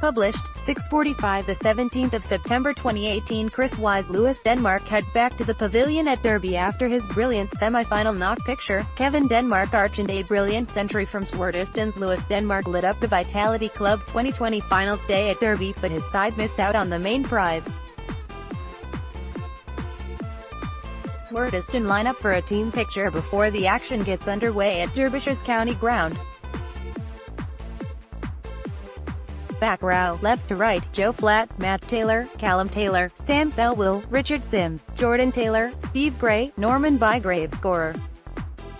Published, 6:45 The 17th of September 2018. Chris Wise. Lewis Denmark heads back to the pavilion at Derby after his brilliant semi-final knock picture. Kevin DENMARK Archant A brilliant century from Swardeston's Lewis Denmark lit up the Vitality Club 2020 Finals day at Derby, but his side missed out on the main prize. Swardeston line up for a team picture before the action gets underway at Derbyshire's county ground. Back row, left to right, Joe Flatt, Matt Taylor, Callum Taylor, Sam Thelwell, Richard Sims, Jordan Taylor, Steve Gray, Norman Bygrave scorer.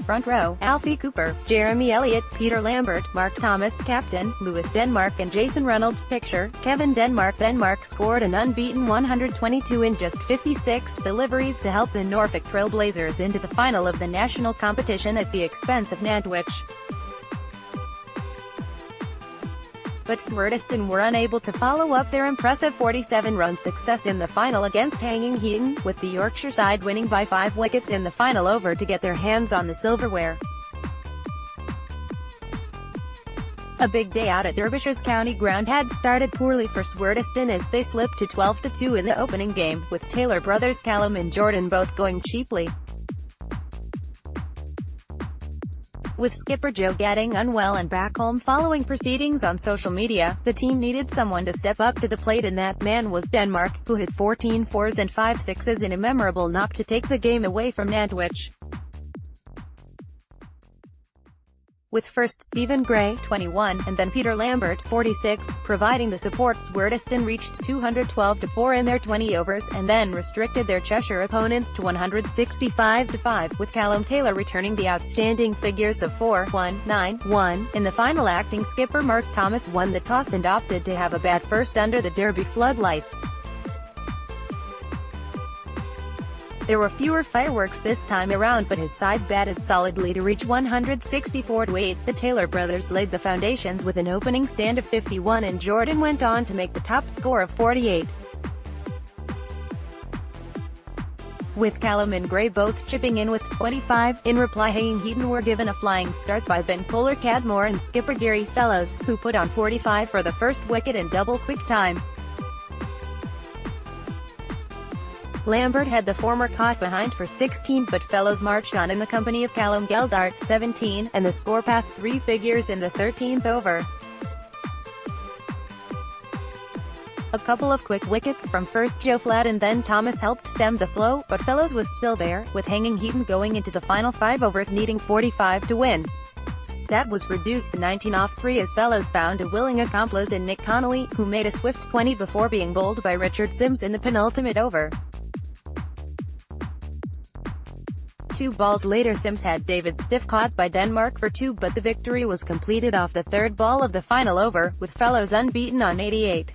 Front row, Alfie Cooper, Jeremy Elliott, Peter Lambert, Mark Thomas captain, Lewis Denmark and Jason Reynolds picture, Kevin DENMARK. Denmark scored an unbeaten 122 in just 56 deliveries to help the Norfolk Trailblazers into the final of the national competition at the expense of Nantwich. But Swardeston were unable to follow up their impressive 47-run success in the final against Hanging Heaton, with the Yorkshire side winning by 5 wickets in the final over to get their hands on the silverware. A big day out at Derbyshire's county ground had started poorly for Swardeston as they slipped to 12-2 in the opening game, with Taylor brothers Callum and Jordan both going cheaply. With skipper Joe getting unwell and back home following proceedings on social media, the team needed someone to step up to the plate, and that man was Denmark, who hit 14 fours and 5 sixes in a memorable knock to take the game away from Nantwich. With first Stephen Gray, 21, and then Peter Lambert, 46, providing the support, Swardeston reached 212-4 in their 20 overs, and then restricted their Cheshire opponents to 165-5, with Callum Taylor returning the outstanding figures of 4-1-9-1. In the final, acting skipper Mark Thomas won the toss and opted to have a bat first under the Derby floodlights. There were fewer fireworks this time around, but his side batted solidly to reach 164-8. The Taylor brothers laid the foundations with an opening stand of 51, and Jordan went on to make the top score of 48. With Callum and Gray both chipping in with 25. In reply, Hanging Heaton were given a flying start by Ben Kohler-Cadmore and skipper Gary Fellows, who put on 45 for the first wicket in double quick time. Lambert had the former caught behind for 16, but Fellows marched on in the company of Callum Geldart, 17, and the score passed 3 figures in the 13th over. A couple of quick wickets from first Joe Flatt and then Thomas helped stem the flow, but Fellows was still there, with Hanging Heaton going into the final 5 overs needing 45 to win. That was reduced to 19 off 3 as Fellows found a willing accomplice in Nick Connolly, who made a swift 20 before being bowled by Richard Sims in the penultimate over. 2 balls later, Sims had David Stiff caught by Denmark for 2, but the victory was completed off the 3rd ball of the final over, with Fellows unbeaten on 88.